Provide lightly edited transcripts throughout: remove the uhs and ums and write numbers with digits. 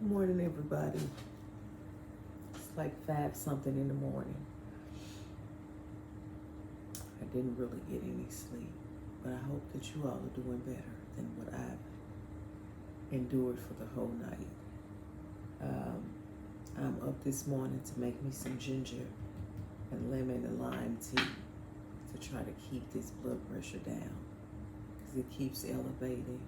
Morning, everybody. It's like 5 something in the morning. I didn't really get any sleep, but I hope that you all are doing better than what I've endured for the whole night. I'm up this morning to make me some ginger and lemon and lime tea to try to keep this blood pressure down because it keeps elevating.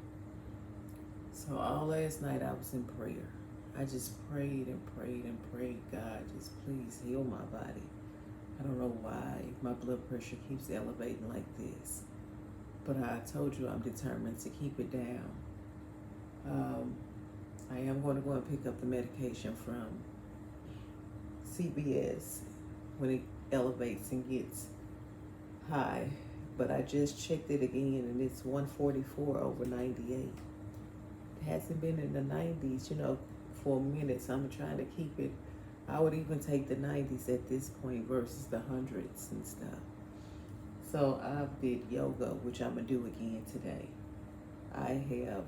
So all last night I was in prayer. I just prayed and prayed and prayed, God, just please heal my body. I don't know why my blood pressure keeps elevating like this, but I told you I'm determined to keep it down. I am going to go and pick up the medication from CVS when it elevates and gets high, but I just checked it again and it's 144 over 98. It hasn't been in the 90s, for a minute, so I'm trying to keep it. I would even take the 90s at this point versus the hundreds and stuff. So I did yoga, which I'm going to do again today. I have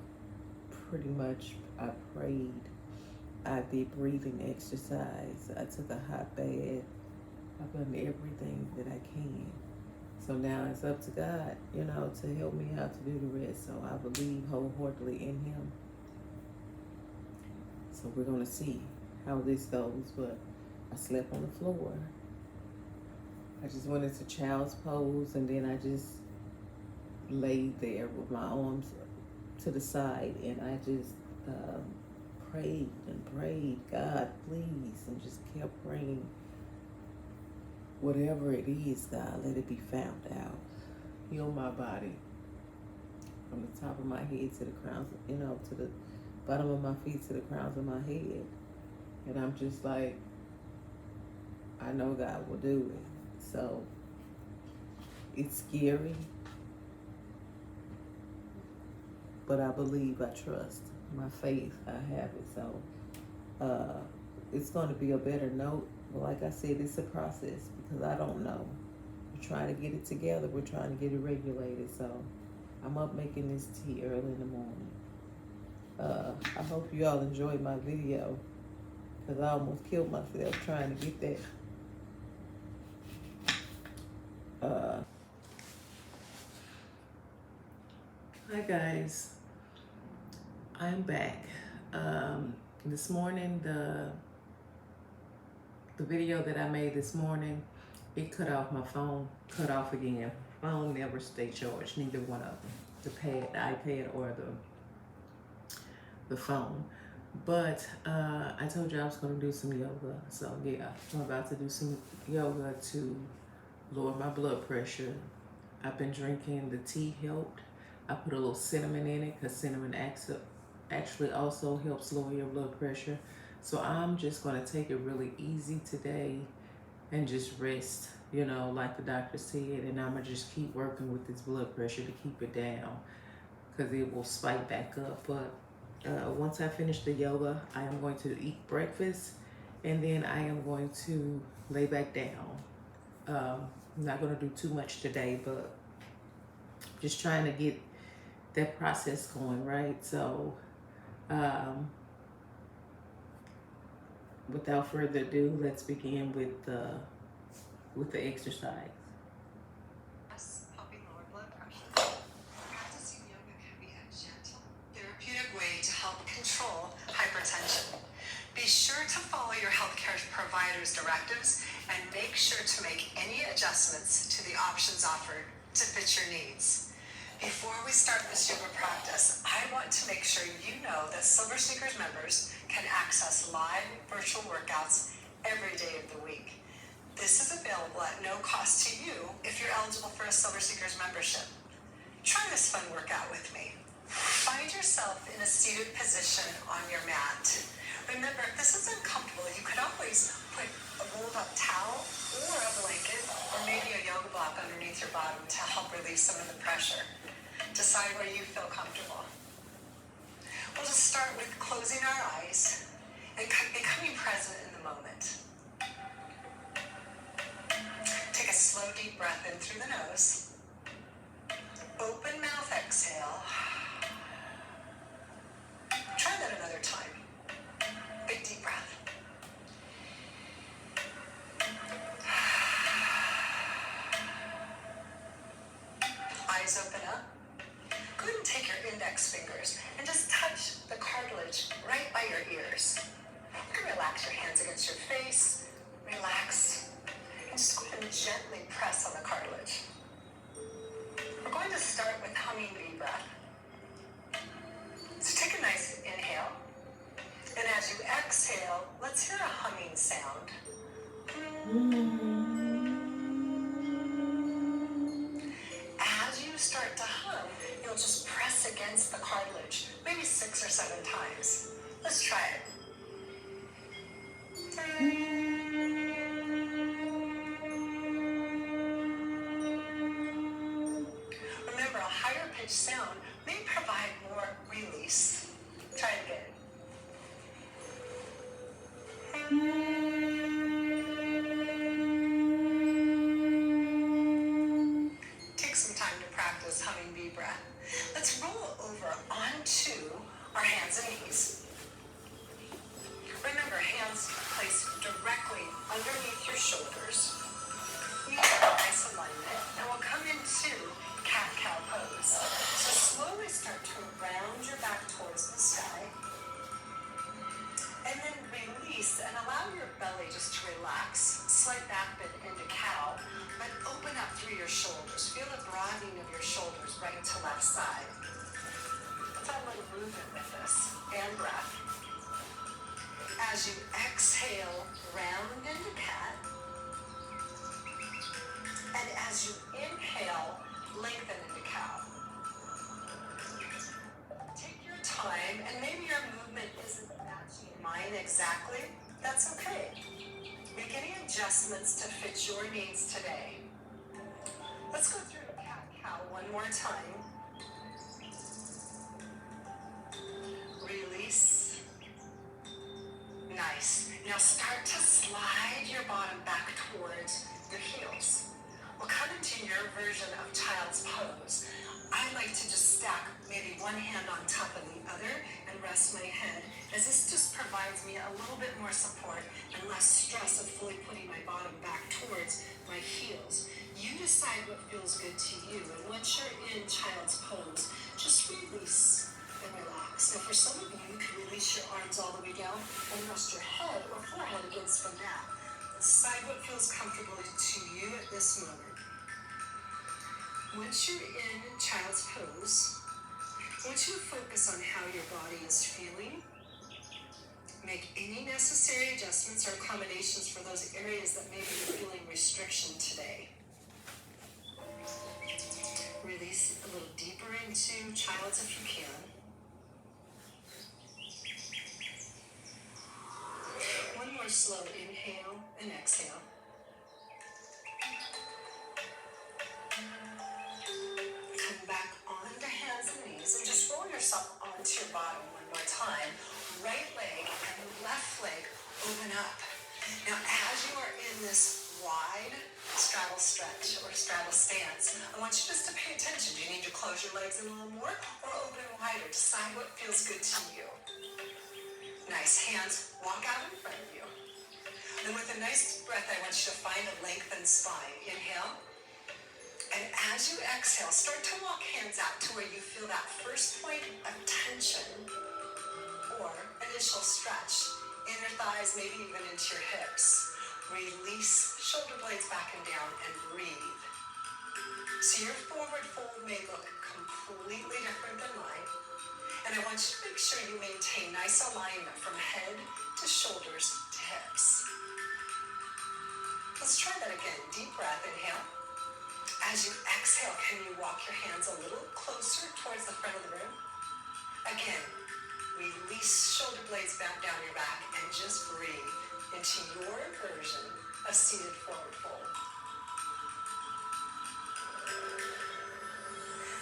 I prayed. I did breathing exercise. I took a hot bath. I've done everything that I can. So now it's up to God, to help me out to do the rest. So I believe wholeheartedly in Him. So we're going to see how this goes, but I slept on the floor. I just went into child's pose and then I just laid there with my arms to the side and I just prayed and prayed, God, please, and just kept praying. Whatever it is, God, let it be found out. Heal my body from the top of my head to the crowns, to the bottom of my feet to the crowns of my head. And I'm just like, I know God will do it. So it's scary, but I believe, I trust. My faith, I have it. So it's going to be a better note. But like I said, it's a process because I don't know. We're trying to get it together. We're trying to get it regulated. So I'm up making this tea early in the morning. I hope you all enjoyed my video because I almost killed myself trying to get that. Hi guys, I'm back. This morning, the video that I made this morning, it cut off my phone, cut off again. Phone never stay charged, neither one of them, the iPad or the phone. But I told you I was going to do some yoga. So yeah, I'm about to do some yoga to lower my blood pressure. I've been drinking, the tea helped. I put a little cinnamon in it because cinnamon actually also helps lower your blood pressure. So I'm just going to take it really easy today and just rest, like the doctor said. And I'm going to just keep working with this blood pressure to keep it down because it will spike back up. But once I finish the yoga, I am going to eat breakfast and then I am going to lay back down. I'm not going to do too much today, but just trying to get that process going, right? So without further ado, let's begin with the exercise. Helping lower blood pressure. Practicing yoga can be a gentle, therapeutic way to help control hypertension. Be sure to follow your healthcare provider's directives and make sure to make any adjustments to the options offered to fit your needs. Before we start this yoga practice, I want to make sure you know that Silver Seekers members can access live virtual workouts every day of the week. This is available at no cost to you if you're eligible for a Silver Seekers membership. Try this fun workout with me. Find yourself in a seated position on your mat. Remember, if this is uncomfortable, you could always put a rolled up towel or a blanket or maybe a yoga block underneath your bottom to help release some of the pressure. Decide where you feel comfortable. We'll just start with closing our eyes and becoming present in the moment. Take a slow, deep breath in through the nose. Open mouth exhale. Try that another time. index fingers and just touch the cartilage right by your ears. You can relax your hands against your face, relax, and just go ahead and gently press on the cartilage. We're going to start with humming V breath. So take a nice inhale, and as you exhale, let's hear a humming sound. As you start to hum, you'll just press against the cartilage, maybe 6 or 7 times. Let's try it. Remember, a higher pitched sound may provide more release. Try it again. Take some time to practice humming V breath. Let's roll over onto our hands and knees. Remember, hands placed directly underneath your shoulders. You get a nice alignment, and we'll come into cat-cow pose. So slowly start to round your back towards the sky. And then release and allow your belly just to relax. Slight back bend into cow, but open up through your shoulders. Feel the broadening of your shoulders right to left side. Let's have a little movement with this, and breath. As you exhale, round into cat. And as you inhale, lengthen into cow. Take your time, and maybe your movement isn't matching mine exactly. That's okay. Make any adjustments to fit your needs today. Let's go through cat-cow one more time. Release. Nice. Now start to slide your bottom back towards your heels. We'll come into your version of child's pose. I like to just stack maybe one hand on top of the other and rest my head, as this just provides me a little bit more support and less stress of fully putting my bottom back towards my heels. You decide what feels good to you, and once you're in child's pose, just release and relax. Now for some of you, you can release your arms all the way down and rest your head or forehead against the mat. Decide what feels comfortable to you at this moment. Once you're in child's pose, I want you to focus on how your body is feeling. Make any necessary adjustments or accommodations for those areas that maybe you're feeling restriction today. Release a little deeper into child's if you can. One more slow inhale and exhale. Come back onto hands and knees and just roll yourself onto your bottom one more time. Right leg and left leg open up. Now as you are in this wide straddle stretch or straddle stance, I want you just to pay attention. Do you need to close your legs a little more or open wider? Decide what feels good to you. Nice. Hands walk out in front of you. Then with a nice breath, I want you to find a lengthened spine. Inhale. And as you exhale, start to walk hands out to where you feel that first point of tension or initial stretch. Inner thighs, maybe even into your hips. Release shoulder blades back and down and breathe. So your forward fold may look completely different than mine. And I want you to make sure you maintain nice alignment from head to shoulders to hips. Let's try that again. Deep breath, inhale. As you exhale, can you walk your hands a little closer towards the front of the room? Again, release shoulder blades back down your back and just breathe into your version of seated forward fold.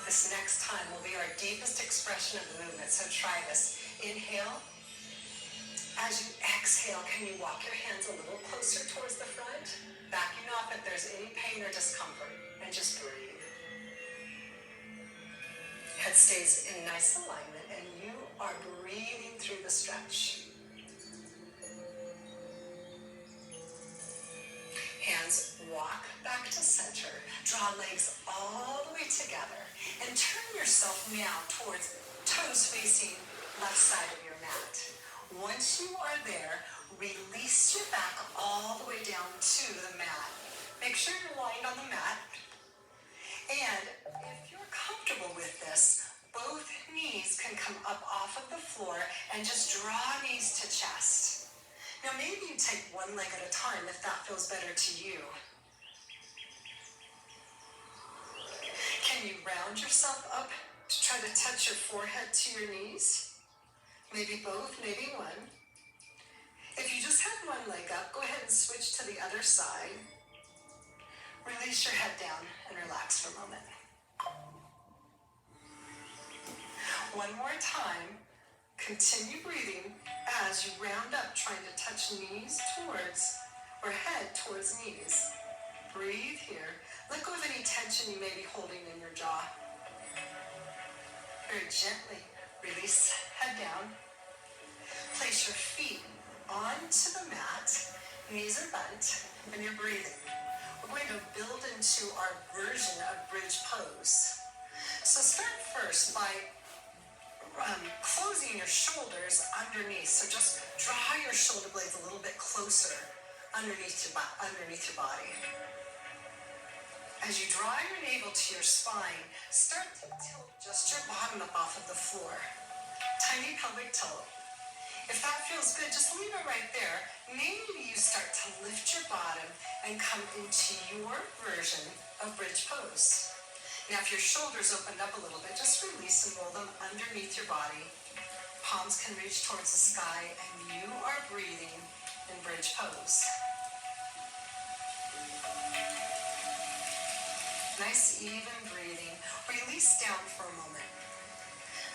This next time will be our deepest expression of the movement, so try this. Inhale. As you exhale, can you walk your hands a little closer towards the front? Backing off if there's any pain or discomfort, and just breathe. Head stays in nice alignment, and you are breathing through the stretch. Hands walk back to center. Draw legs all the way together, and turn yourself now towards toes facing left side of your mat. Once you are there, release your back all the way down to the mat. Make sure you're lying on the mat. And if you're comfortable with this, both knees can come up off of the floor and just draw knees to chest. Now maybe you take one leg at a time if that feels better to you. Can you round yourself up to try to touch your forehead to your knees? Maybe both, maybe one. If you just had one leg up, go ahead and switch to the other side. Release your head down and relax for a moment. One more time. Continue breathing as you round up, trying to touch knees towards, or head towards knees. Breathe here. Let go of any tension you may be holding in your jaw. Very gently release head down. Place your feet onto the mat. Knees are bent, and you're breathing. We're going to build into our version of bridge pose. So start first by closing your shoulders underneath. So just draw your shoulder blades a little bit closer underneath your body. As you draw your navel to your spine, start to tilt just your bottom up off of the floor. Tiny pelvic tilt. If that feels good, just leave it right there. Maybe you start to lift your bottom and come into your version of bridge pose. Now, if your shoulders opened up a little bit, just release and roll them underneath your body. Palms can reach towards the sky, and you are breathing in bridge pose. Nice, even breathing. Release down for a moment.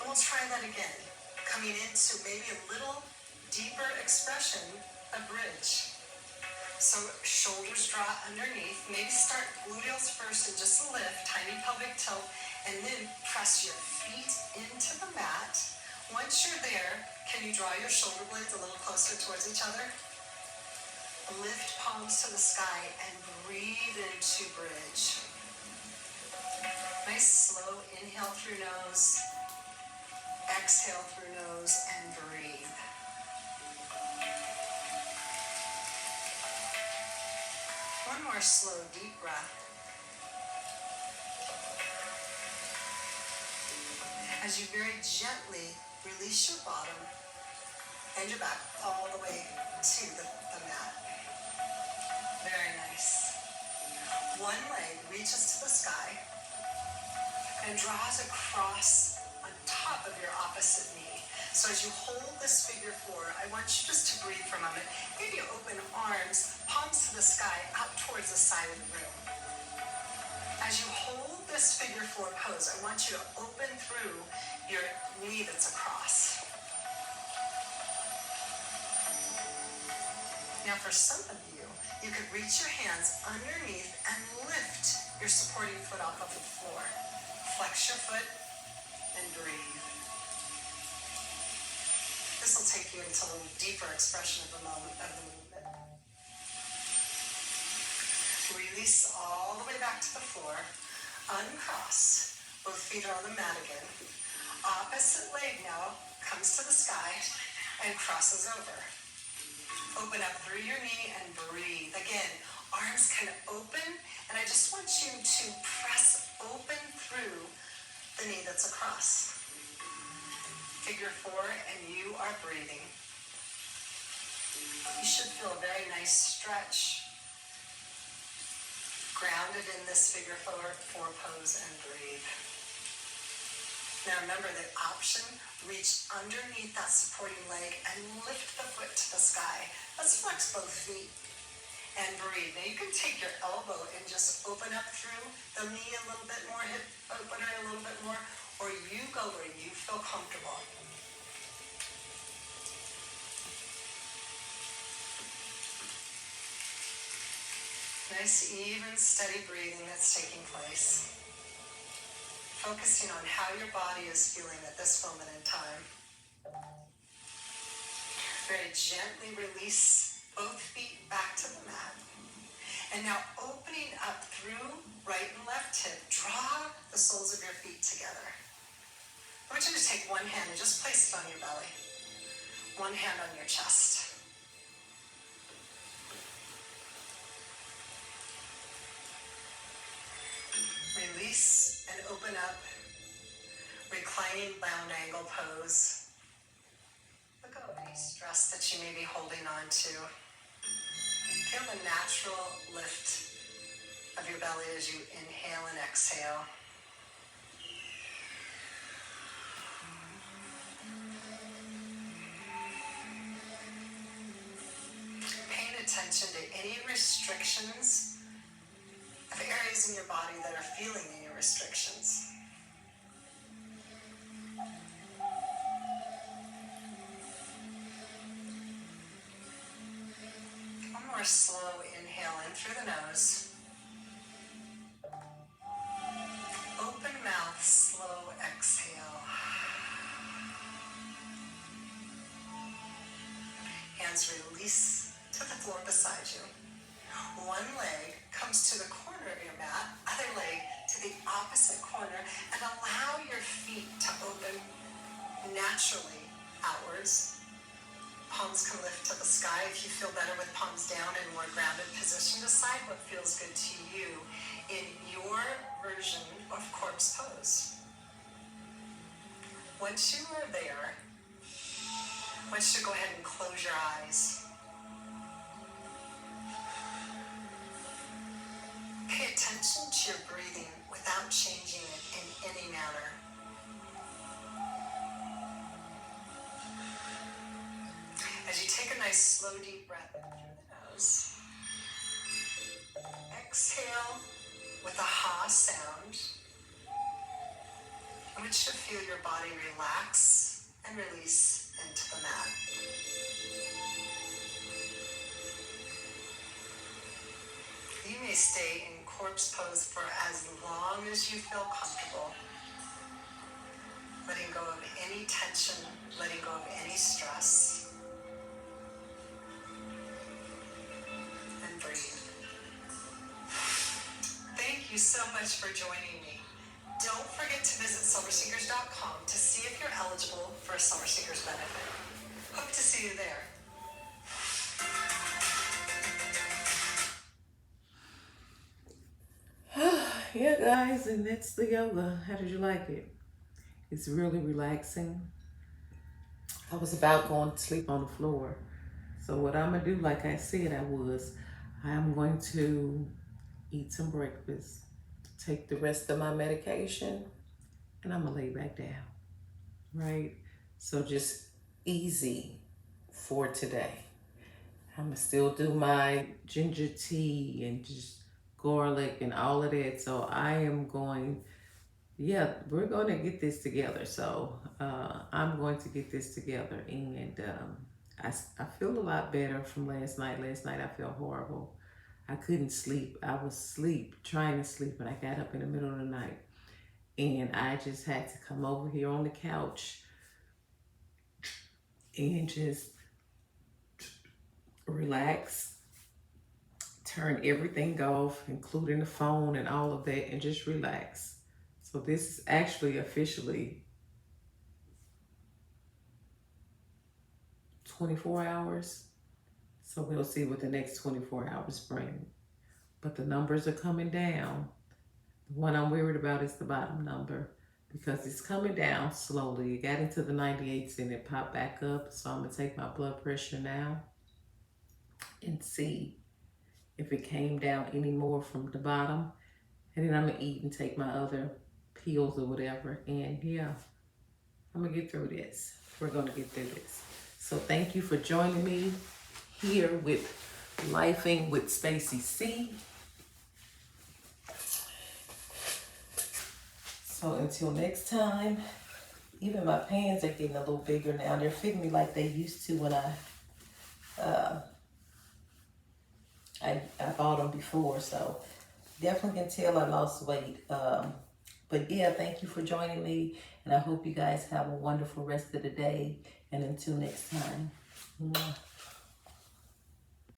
And we'll try that again. Coming into maybe a little deeper expression of bridge. So shoulders draw underneath. Maybe start gluteals first and just lift, tiny pelvic tilt, and then press your feet into the mat. Once you're there, can you draw your shoulder blades a little closer towards each other? Lift palms to the sky and breathe into bridge. Nice slow inhale through nose, exhale through nose, and breathe. One more slow, deep breath. As you very gently release your bottom and your back all the way to the mat. Very nice. One leg reaches to the sky and draws across on top of your opposite knee. So as you hold this figure four, I want you just to breathe for a moment. Maybe open arms, palms to the sky, out towards the side of the room. As you hold this figure four pose, I want you to open through your knee that's across. Now for some of you, you could reach your hands underneath and lift your supporting foot off of the floor. Flex your foot and breathe. This will take you into a little deeper expression of the movement. Release all the way back to the floor. Uncross. Both feet are on the mat again. Opposite leg now comes to the sky and crosses over. Open up through your knee and breathe. Again, arms can open, and I just want you to press open through the knee that's across. Figure four, and you are breathing. You should feel a very nice stretch. Grounded in this figure four pose and breathe. Now remember the option, reach underneath that supporting leg and lift the foot to the sky. Let's flex both feet and breathe. Now you can take your elbow and just open up through the knee a little bit more, hip opener a little bit more, or you go where you feel comfortable. Nice, even, steady breathing that's taking place. Focusing on how your body is feeling at this moment in time. Very gently release both feet back to the mat. And now opening up through right and left hip, draw the soles of your feet together. I want you to take one hand and just place it on your belly. One hand on your chest. Release and open up. Reclining bound angle pose. Let go of any stress that you may be holding on to. Feel the natural lift of your belly as you inhale and exhale. Paying attention to any restrictions of areas in your body that are feeling any restrictions. One more slow inhale in through the nose. Open mouth, slow exhale. Hands release to the floor beside you. One leg comes to the corner of your mat, other leg to the opposite corner, and allow your feet to open naturally outwards. Palms can lift to the sky if you feel better with palms down in more grounded position. Decide what feels good to you in your version of corpse pose. Once you are there, I want you to go ahead and close your eyes. Pay attention to your breathing without changing it in any manner. As you take a nice slow deep breath in through the nose, exhale with a ha sound. I want you to feel your body relax and release into the mat. You may stay in corpse pose for as long as you feel comfortable. Letting go of any tension, letting go of any stress. And breathe. Thank you so much for joining me. Don't forget to visit SummerSeekers.com to see if you're eligible for a Summer Seekers benefit. Hope to see you there. Yeah, guys, and that's the yoga. How did you like it? It's really relaxing. I was about going to sleep on the floor. So what I'm going to do, like I said I'm going to eat some breakfast, take the rest of my medication, and I'm going to lay back down, right? So just easy for today. I'm going to still do my ginger tea and just garlic and all of that. So I am going, we're going to get this together. So I'm going to get this together. And I feel a lot better from last night. Last night I felt horrible. I couldn't sleep. I was trying to sleep, and I got up in the middle of the night. And I just had to come over here on the couch and just relax, turn everything off, including the phone and all of that, and just relax. So this is actually officially 24 hours. So we'll see what the next 24 hours bring. But the numbers are coming down. The one I'm worried about is the bottom number, because it's coming down slowly. It got into the 98s and it popped back up. So I'm gonna take my blood pressure now and see if it came down any more from the bottom. And then I'm gonna eat and take my other pills or whatever. And yeah, I'm gonna get through this. We're gonna get through this. So thank you for joining me here with Lifing with Stacy C. So until next time, even my pants are getting a little bigger now. They're fitting me like they used to when I bought them before. So definitely can tell I lost weight. But yeah, thank you for joining me. And I hope you guys have a wonderful rest of the day. And until next time. Mwah.